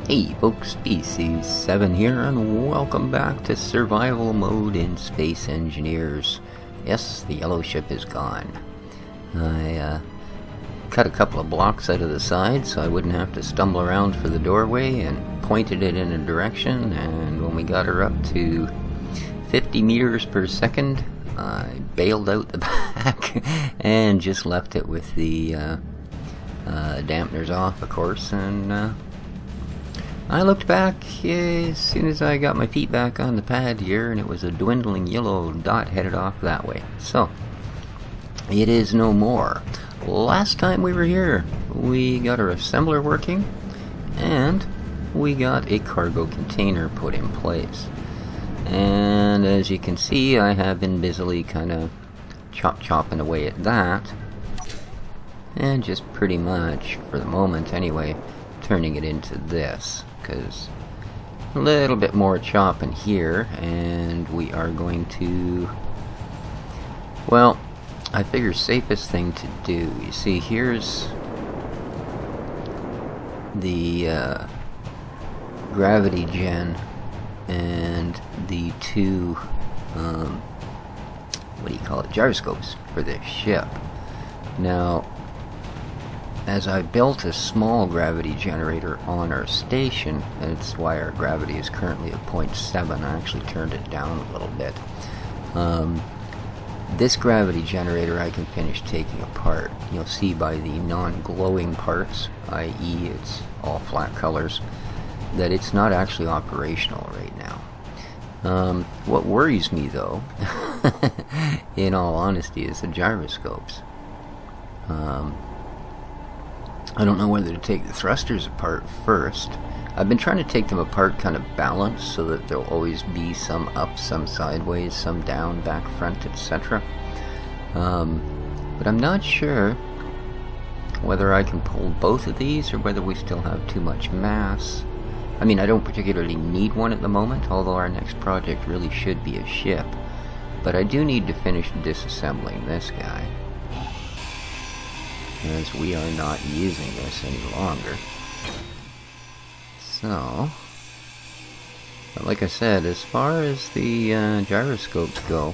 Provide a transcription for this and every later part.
Hey folks, Species 7 here, and welcome back to Survival Mode in Space Engineers. Yes, the yellow ship is gone. I cut a couple of blocks out of the side so I wouldn't have to stumble around for the doorway, and pointed it in a direction, and when we got her up to 50 meters per second, I bailed out the back and just left it with the dampeners off, of course, and I looked back as soon as I got my feet back on the pad here, and it was a dwindling yellow dot headed off that way. So, it is no more. Last time we were here, we got our assembler working, and we got a cargo container put in place. And as you can see, I have been busily kind of chopping away at that, and just pretty much, for the moment anyway, turning it into this, because a little bit more chopping here, and we are going to, well, I figure safest thing to do, you see, here's the gravity gen and the two what do you call it, gyroscopes for this ship. Now, as I built a small gravity generator on our station, and it's why our gravity is currently at 0.7, I actually turned it down a little bit. This gravity generator I can finish taking apart. You'll see by the non-glowing parts, i.e. it's all flat colors, that it's not actually operational right now. What worries me though, in all honesty, is the gyroscopes. I don't know whether to take the thrusters apart first. I've been trying to take them apart kind of balanced so that there'll always be some up, some sideways, some down, back, front, etc. But I'm not sure whether I can pull both of these or whether we still have too much mass. I mean, I don't particularly need one at the moment, although our next project really should be a ship. But I do need to finish disassembling this guy, as we are not using this any longer. So, but like I said, as far as the gyroscopes go,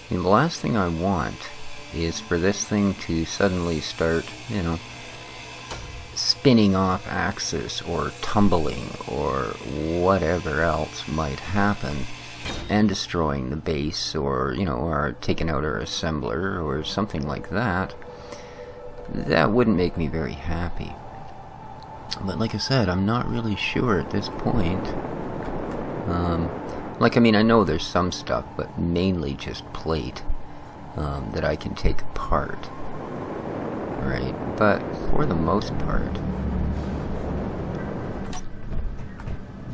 I mean, the last thing I want is for this thing to suddenly start, you know, spinning off axis or tumbling or whatever else might happen and destroying the base, or, you know, or taking out our assembler or something like that. That wouldn't make me very happy. But like I said, I'm not really sure at this point. Like, I mean, I know there's some stuff, but mainly just plate that I can take apart. Right? But for the most part,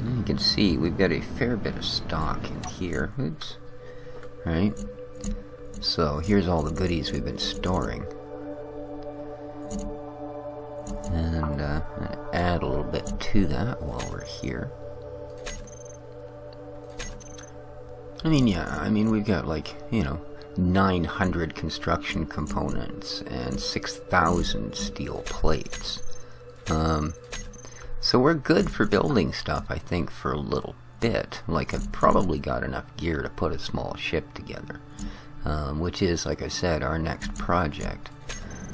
you can see we've got a fair bit of stock in here. Oops. Right? So here's all the goodies we've been storing. And I'm gonna add a little bit to that while we're here. I mean, yeah, I mean, we've got, like, you know, 900 construction components and 6,000 steel plates. So we're good for building stuff, I think, for a little bit. Like, I've probably got enough gear to put a small ship together, which is, like I said, our next project.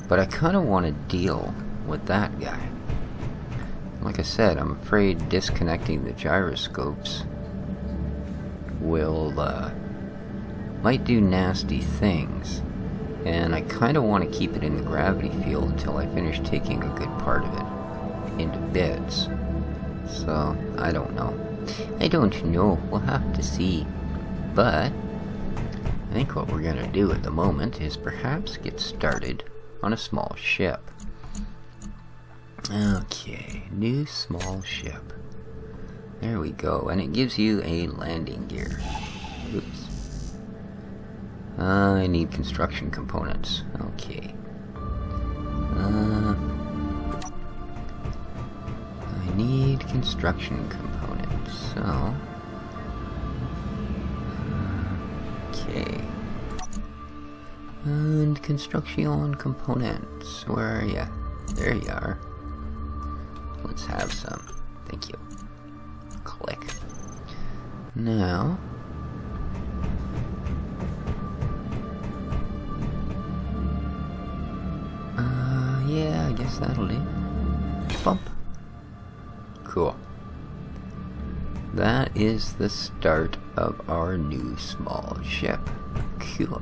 But I kind of want to deal with that guy. Like I said, I'm afraid disconnecting the gyroscopes will, might do nasty things. And I kind of want to keep it in the gravity field until I finish taking a good part of it into bits. So, I don't know. I don't know. We'll have to see. But I think what we're going to do at the moment is perhaps get started on a small ship. Okay, new small ship. There we go, and it gives you a landing gear. Oops. I need construction components. Okay. I need construction components, so... Okay. And construction components, where are ya? There you are. Let's have some. Thank you. Click. Now... yeah, I guess that'll do. Bump. Cool. That is the start of our new small ship. Cool.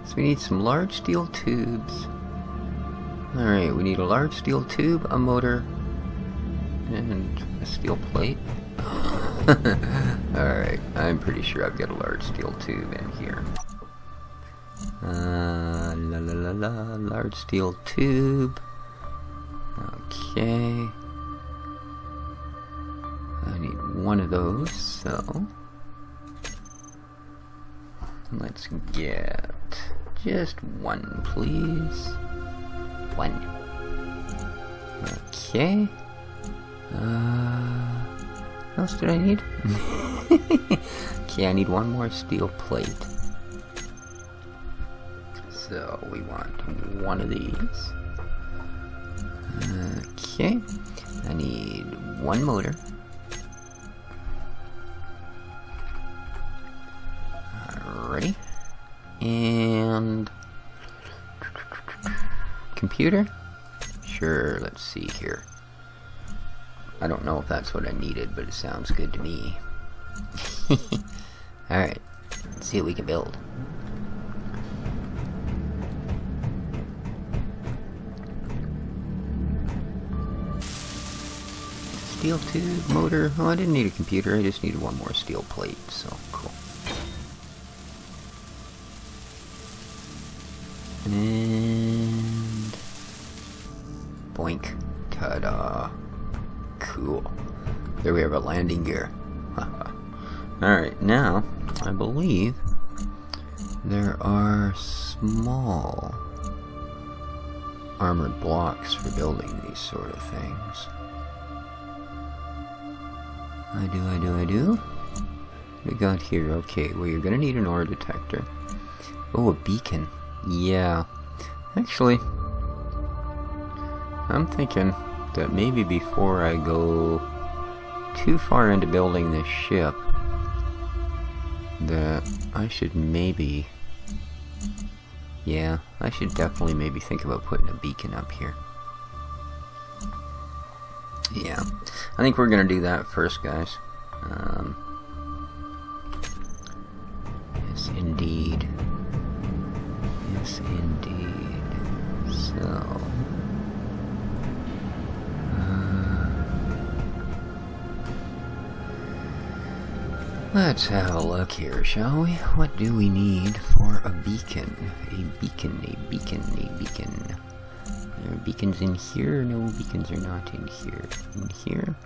So we need some large steel tubes. Alright, we need a large steel tube, a motor, and a steel plate. Alright, I'm pretty sure I've got a large steel tube in here. Large steel tube. Okay. I need one of those, so let's get just one, please. One. Okay. What else did I need? Okay, I need one more steel plate. So we want one of these. Okay. I need one motor. Alrighty. And computer? Sure, let's see here. I don't know if that's what I needed, but it sounds good to me. Alright, let's see what we can build. Steel tube, motor. Oh, I didn't need a computer, I just needed one more steel plate, so cool. And boink. Ta-da. Cool. There we have a landing gear. Alright, now I believe there are small armored blocks for building these sort of things. I do. We got here, okay, well, you're gonna need an ore detector. Oh, a beacon. Yeah. Actually, I'm thinking that maybe before I go too far into building this ship, that I should maybe... yeah, I should definitely maybe think about putting a beacon up here. Yeah, I think we're gonna do that first, guys. Yes, indeed. Yes, indeed. So... let's have a look here, shall we? What do we need for a beacon? A beacon. There are beacons in here? No, beacons are not in here. In here?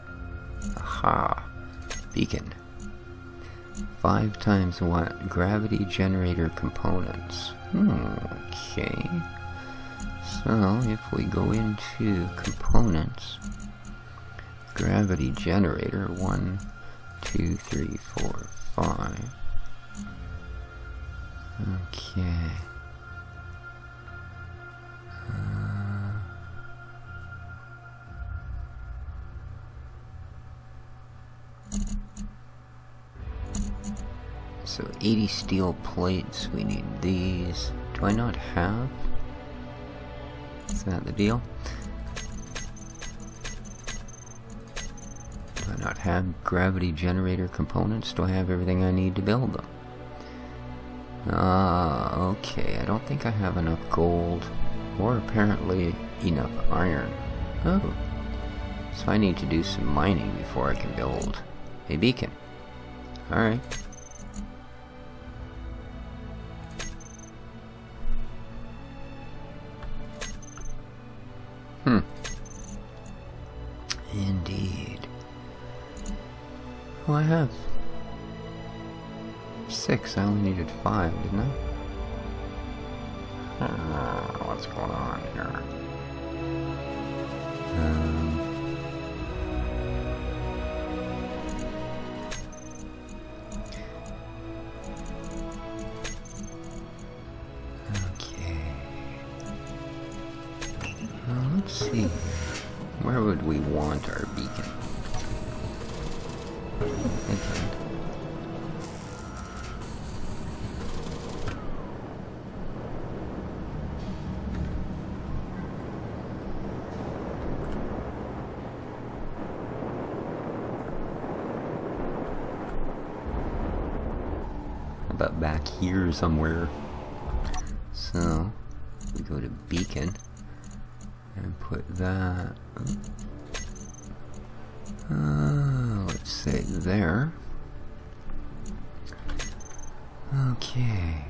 Aha! Beacon. 5 times what? Gravity generator components. Okay. So, if we go into components, gravity generator, 1, 2, 3, 4, 5. Okay. So 80 steel plates, we need these. Do I not have? Is that the deal? Do I not have gravity generator components? Do I have everything I need to build them? Okay, I don't think I have enough gold, or apparently enough iron. Oh, so I need to do some mining before I can build a beacon. Alright. Indeed. Oh, I have 6. I only needed 5, didn't I? What's going on here? Okay. Let's see. Where would we want our beacon? Okay. About back here somewhere. So we go to beacon and put that let's say there. Okay,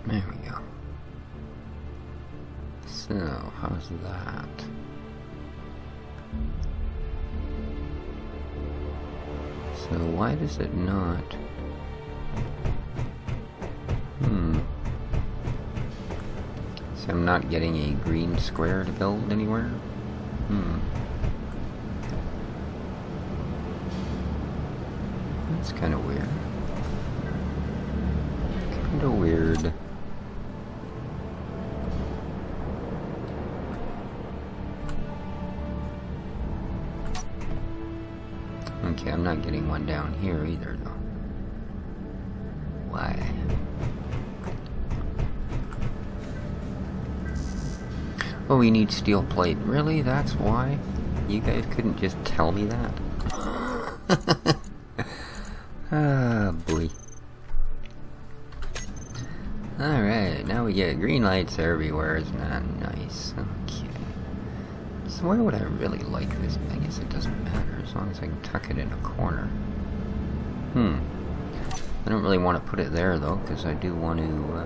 there we go. So how's that? So why does it not? So I'm not getting a green square to build anywhere? That's kind of weird. Kind of weird. Okay, I'm not getting one down here either, though. Why? Oh, we need steel plate. Really? That's why? You guys couldn't just tell me that? Ah, boy. Alright, now we get green lights everywhere. Isn't that nice? Okay. So where would I really like this? I guess it doesn't matter as long as I can tuck it in a corner. I don't really want to put it there though, because I do want to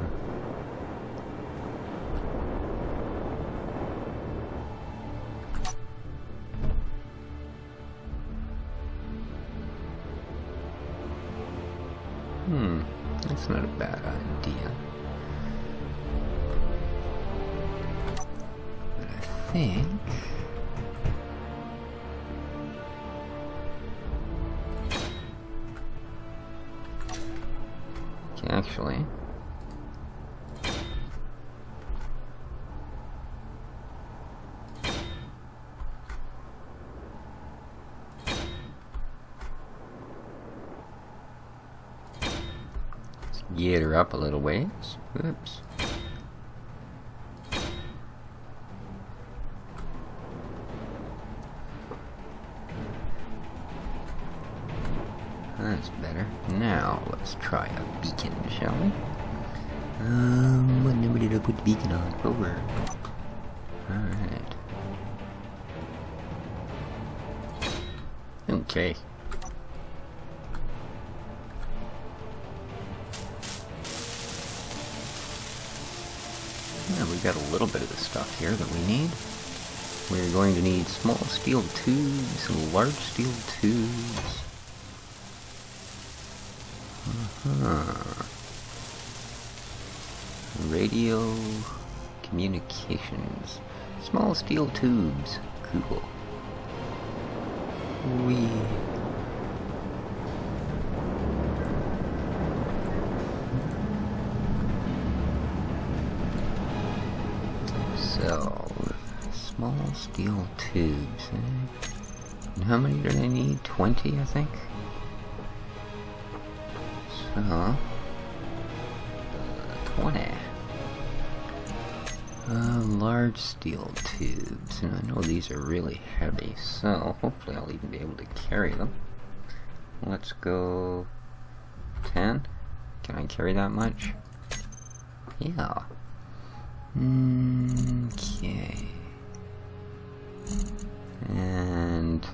that's not a bad idea. But I think actually let's get her up a little ways. Oops. That's better. Now, let's try a beacon, shall we? What number did I put the beacon on? 4. Alright. Okay. Yeah, we've got a little bit of the stuff here that we need. We're going to need small steel tubes and large steel tubes. Radio communications. Small steel tubes. Cool. Wee. So, small steel tubes, eh? And how many do I need? 20, I think? So, 20. Large steel tubes, and I know these are really heavy, so hopefully I'll even be able to carry them. Let's go 10. Can I carry that much? Yeah. Okay. And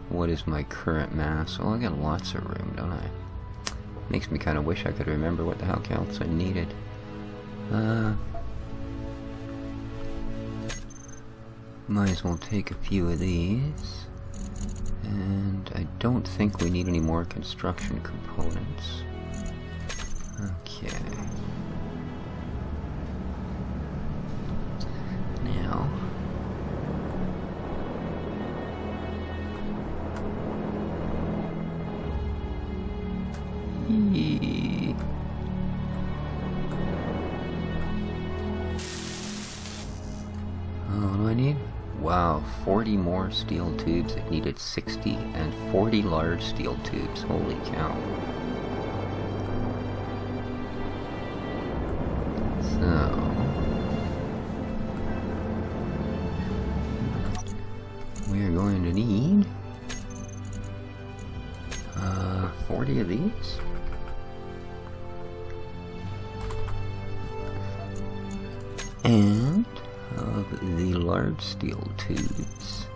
what is my current mass? Well, I got lots of room, don't I? Makes me kind of wish I could remember what the hell else I needed. Might as well take a few of these. And I don't think we need any more construction components. Okay. Now, 40 more steel tubes. It needed 60 and 40 large steel tubes. Holy cow. So we're going to need 40 of these. And of the large steel tubes.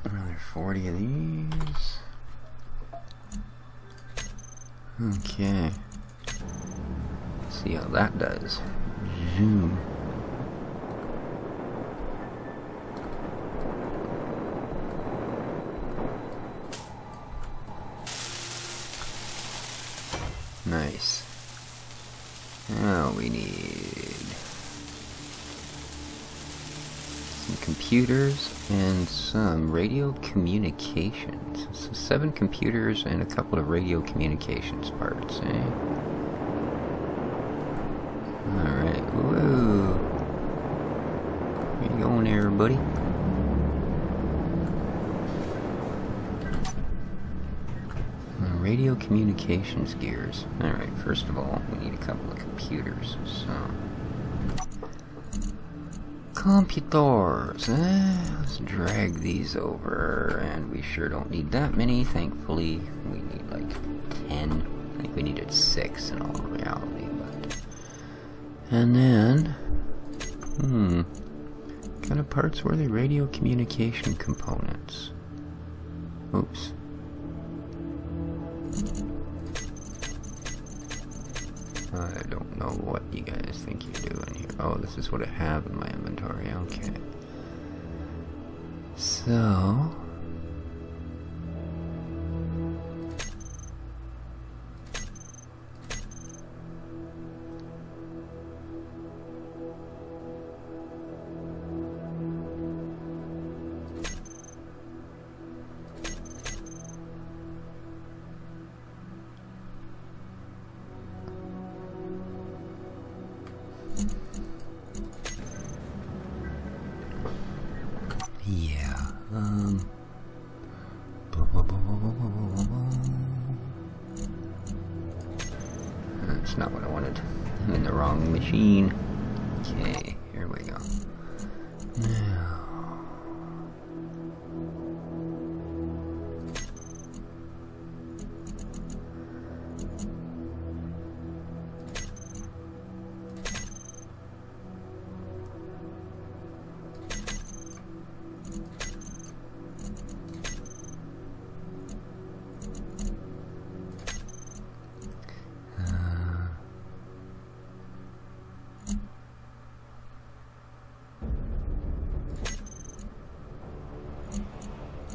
Another 40 of these. Okay. Let's see how that does. Zoom. Nice. Now we need some computers and some radio communications. So 7 computers and a couple of radio communications parts, eh? Alright, whoa. Where you going there, buddy? Radio communications gears. Alright, first of all, we need a couple of computers. So, computers. Let's drag these over, and we sure don't need that many. Thankfully, we need like 10. I think we needed 6 in all reality. But, and then, what kind of parts were they? Radio communication components. Oops. I don't know what you guys think you're doing here. Oh, this is what I have in my inventory. Okay. So... yeah, that's not what I wanted. I'm in the wrong machine. Okay, here we go. Now...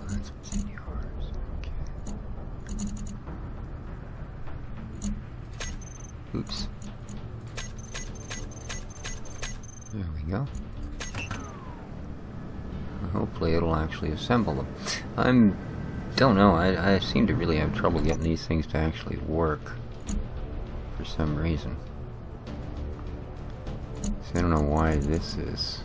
that's what's in yours. Okay. Oops. There we go. Hopefully it'll actually assemble them. Don't know, I seem to really have trouble getting these things to actually work for some reason. So I don't know why this is.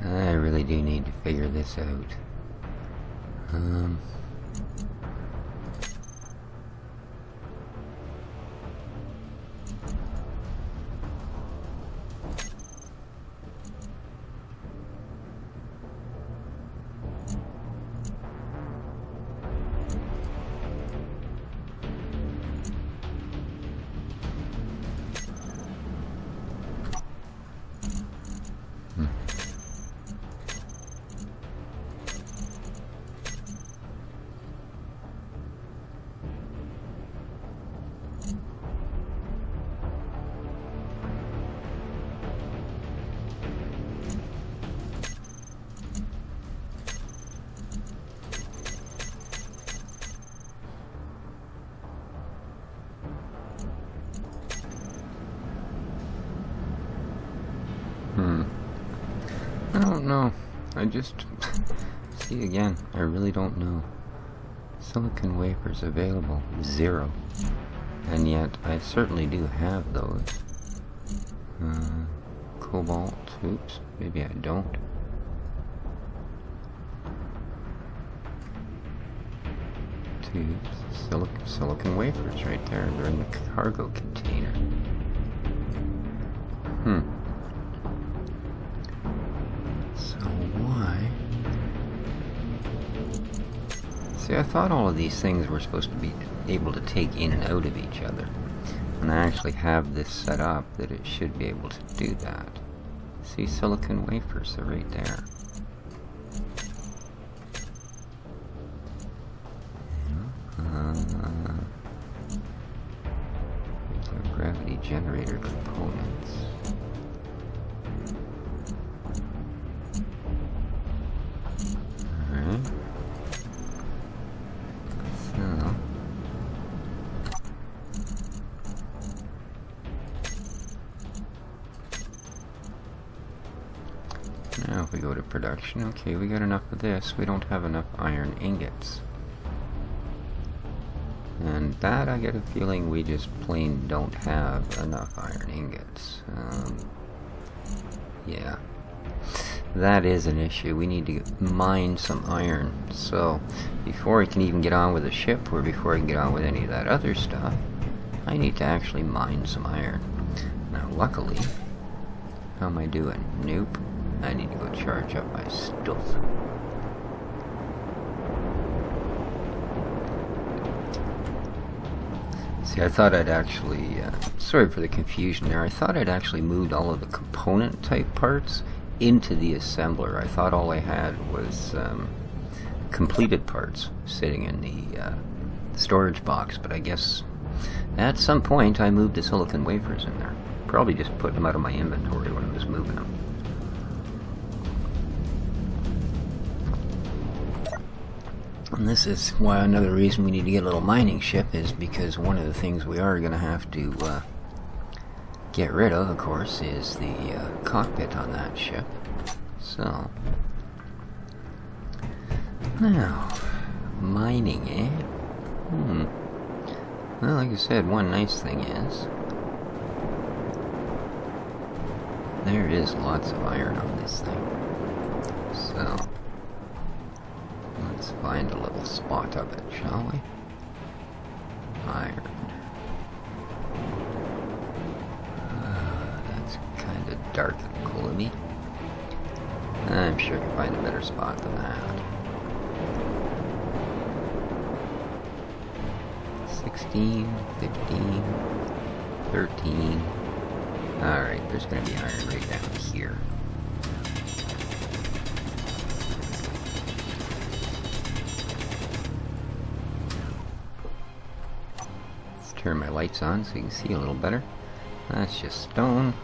I really do need to figure this out. don't know. I just... See again, I really don't know. Silicon wafers available, 0. And yet, I certainly do have those. Cobalt, oops, maybe I don't. Tubes, silicon wafers right there, they're in the cargo container. So why? See, I thought all of these things were supposed to be able to take in and out of each other. And I actually have this set up that it should be able to do that. See, silicon wafers, they're right there. Gravity generator components. Alright. So. Now if we go to production, okay, we got enough of this. We don't have enough iron ingots. And that, I get a feeling we just plain don't have enough iron ingots. Yeah. That is an issue. We need to mine some iron. So, before I can even get on with the ship, or before I can get on with any of that other stuff, I need to actually mine some iron. Now, luckily, how am I doing? Nope. I need to go charge up my stuff. See, I thought I'd actually, sorry for the confusion there, I thought I'd actually moved all of the component type parts into the assembler. I thought all I had was completed parts sitting in the storage box, but I guess at some point I moved the silicon wafers in there. Probably just put them out of my inventory when I was moving them. And this is why another reason we need to get a little mining ship is because one of the things we are going to have to get rid of course, is the cockpit on that ship. So, now, mining, eh? Well, like I said, one nice thing is there is lots of iron on this thing. So, let's find a little spot of it, shall we? Iron. That's kind of dark and gloomy. I'm sure I can find a better spot than that. 16, 15, 13. Alright, there's going to be iron right down here. Turn my lights on so you can see a little better. That's just stone.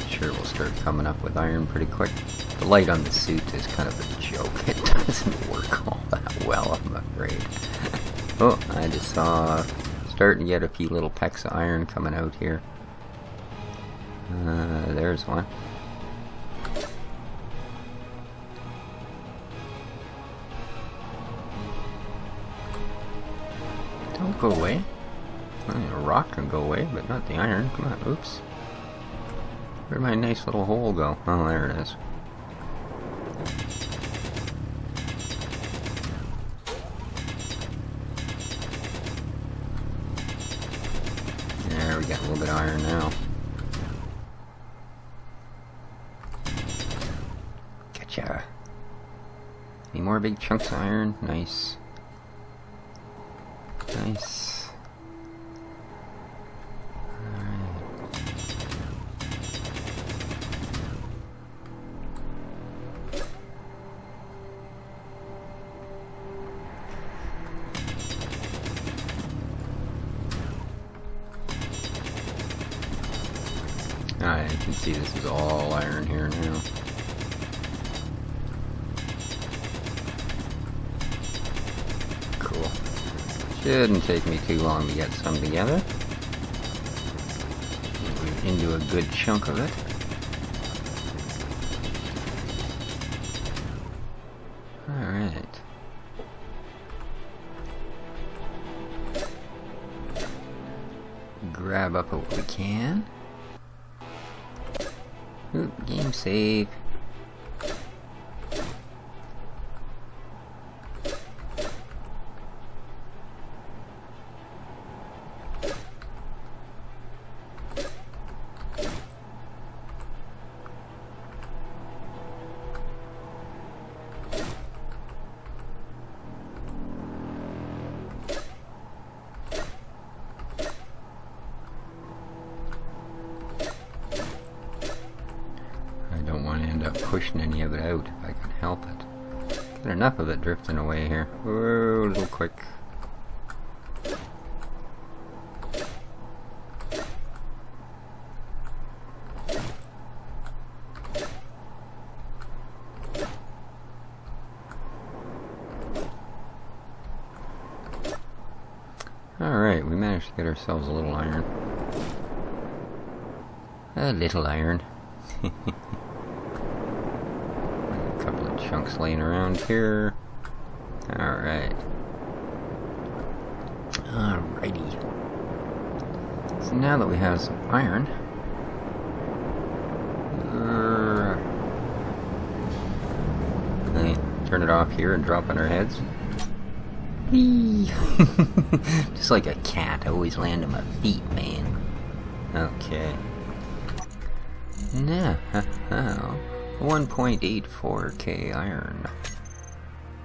Sure, we'll start coming up with iron pretty quick. The light on the suit is kind of a joke. It doesn't work all that well, I'm afraid. Oh, I just saw starting to get a few little pecks of iron coming out here. There's one. Don't go away. Well, a rock can go away, but not the iron. Come on, oops. Where'd my nice little hole go? Oh, there it is. There, we got a little bit of iron now. Gotcha. Any more big chunks of iron? Nice. Nice. Alright. Alright, you can see this is all iron here now. Cool. Shouldn't take me too long to get some together. We into a good chunk of it. Alright. Grab up what we can. Oop, game save. Pushing any of it out if I can help it. Get enough of it drifting away here. Whoa, a little quick. Alright, we managed to get ourselves a little iron. A little iron. Chunks laying around here. Alright. Alrighty. So now that we have some iron, turn it off here and drop on our heads. Whee! Just like a cat, I always land on my feet, man. Okay. Now, 1.84k iron.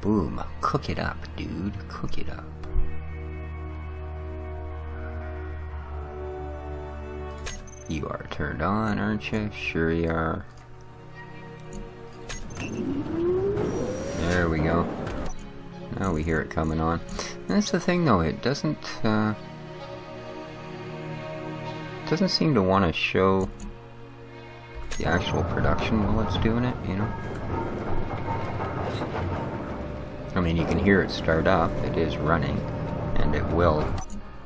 Boom. Cook it up, dude. Cook it up. You are turned on, aren't you? Sure you are. There we go. Now we hear it coming on. That's the thing though, it doesn't seem to want to show the actual production while it's doing it, you know? I mean, you can hear it start up, it is running, and it will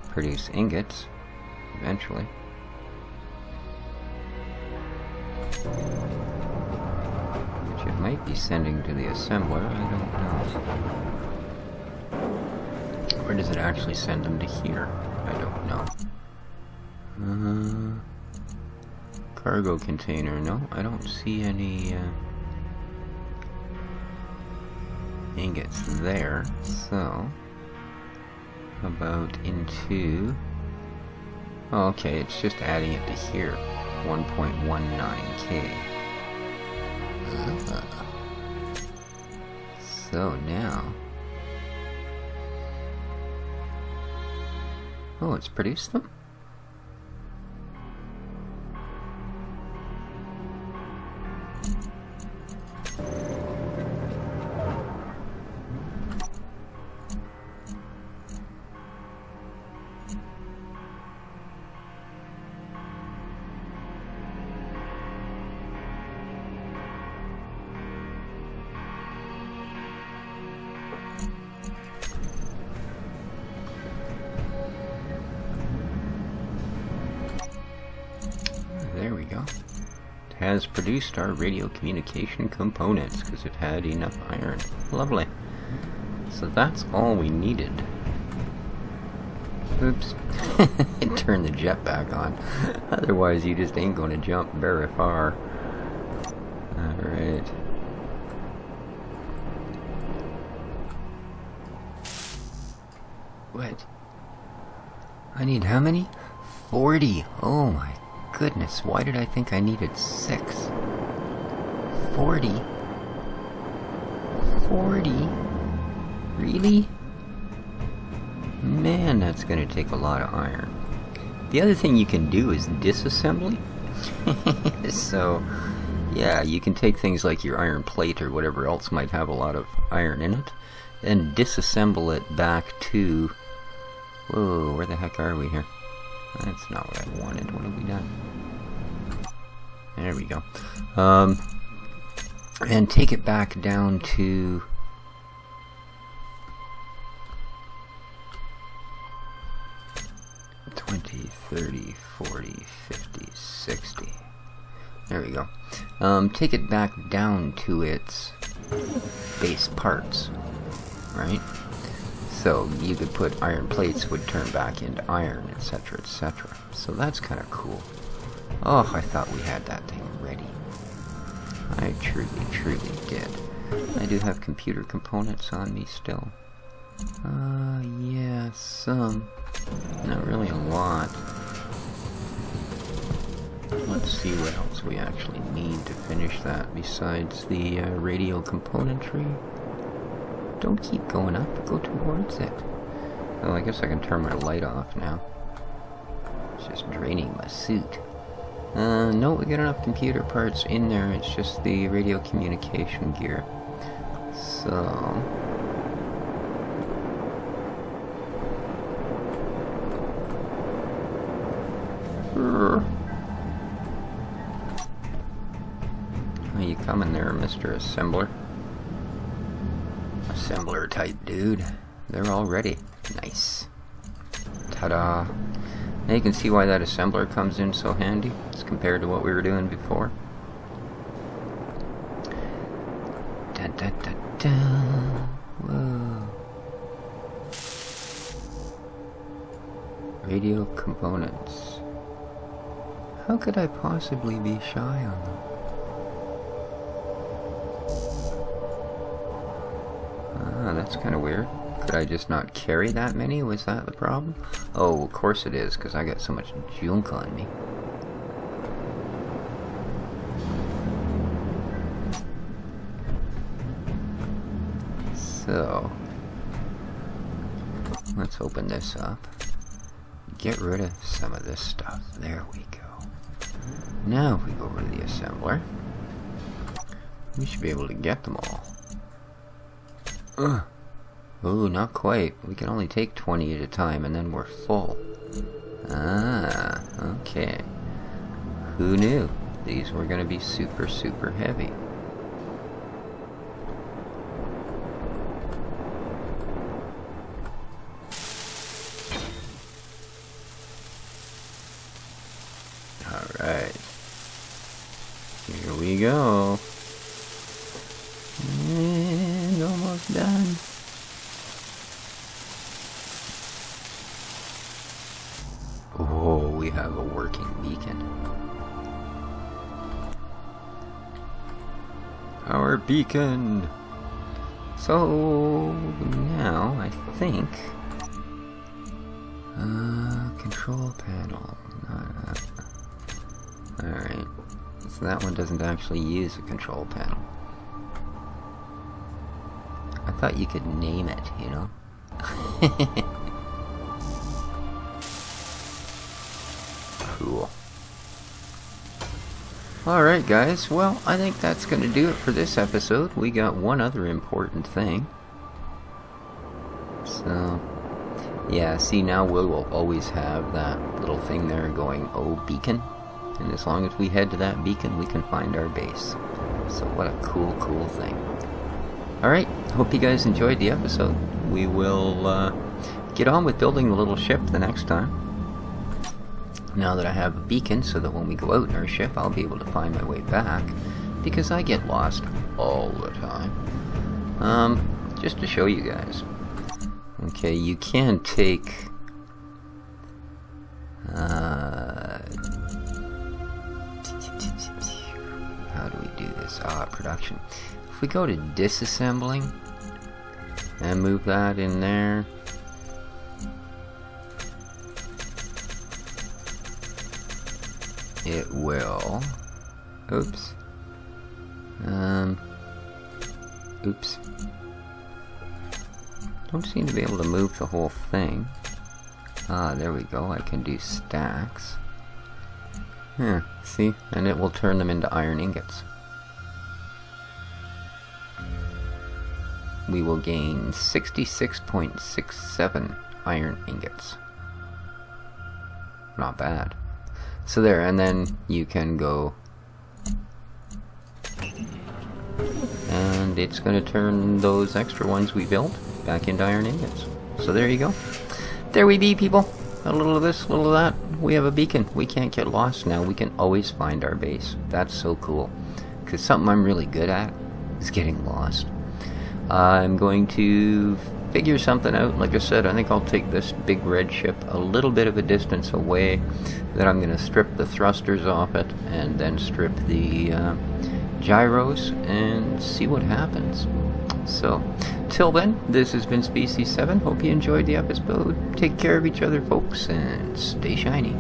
produce ingots eventually. Which it might be sending to the assembler, I don't know. Or does it actually send them to here? I don't know. Cargo container, no, I don't see any ingots there, so how about into, oh, okay, it's just adding it to here, 1.19k. So now, oh, it's produced them? There we go. It has produced our radio communication components because it had enough iron. Lovely. So that's all we needed. Oops. It turned the jet back on. Otherwise you just ain't going to jump very far. Alright. What? I need how many? 40. Oh my goodness, why did I think I needed 6? 40? 40? Really? Man, that's gonna take a lot of iron. The other thing you can do is disassembly. So, yeah, you can take things like your iron plate or whatever else might have a lot of iron in it, and disassemble it back to... Whoa, where the heck are we here? That's not what I wanted. What have we done? There we go. And take it back down to... 20, 30, 40, 50, 60. take it back down to its base parts, right? So you could put iron plates would turn back into iron, etc., etc. So that's kind of cool. Oh, I thought we had that thing ready. I truly, truly did. I do have computer components on me still. Yeah, some. Not really a lot. Let's see what else we actually need to finish that besides the radio componentry. Don't keep going up, go towards it. Well, I guess I can turn my light off now. It's just draining my suit. No, we got enough computer parts in there, it's just the radio communication gear. So... Are you coming there, Mr. Assembler? Assembler type dude. They're all ready. Nice. Ta-da. Now you can see why that assembler comes in so handy as compared to what we were doing before. Da da da da. Whoa. Radio components. How could I possibly be shy on them? Ah, that's kind of weird. Could I just not carry that many? Was that the problem? Oh, of course it is, because I got so much junk on me. So, let's open this up. Get rid of some of this stuff. There we go. Now if we go over to the assembler, we should be able to get them all. Oh, not quite. We can only take 20 at a time and then we're full. Ah, okay. Who knew? These were going to be super, super heavy. Alright. Here we go. And almost done. Oh, we have a working beacon. Our beacon! So, now, I think... control panel. Alright. So that one doesn't actually use a control panel. I thought you could name it, you know? Cool. Alright guys, well, I think that's going to do it for this episode. We got one other important thing. So, yeah, see now we will always have that little thing there going, oh, beacon. And as long as we head to that beacon, we can find our base. So what a cool, cool thing. Alright, hope you guys enjoyed the episode. We will get on with building the little ship the next time. Now that I have a beacon, so that when we go out in our ship, I'll be able to find my way back. Because I get lost all the time. Just to show you guys. Okay, you can take... how do we do this? Production. If we go to disassembling and move that in there, it will, oops, oops, don't seem to be able to move the whole thing. Ah, there we go, I can do stacks. Yeah, see, and it will turn them into iron ingots. We will gain 66.67 iron ingots. Not bad. So there, and then you can go, and it's going to turn those extra ones we built back into iron ingots. So there you go. There we be, people. A little of this, a little of that. We have a beacon. We can't get lost now. We can always find our base. That's so cool. because something I'm really good at is getting lost. I'm going to figure something out. Like I said, I think I'll take this big red ship a little bit of a distance away. Then I'm going to strip the thrusters off it and then strip the gyros and see what happens. So, till then, this has been Species 7. Hope you enjoyed the episode. Take care of each other, folks, and stay shiny.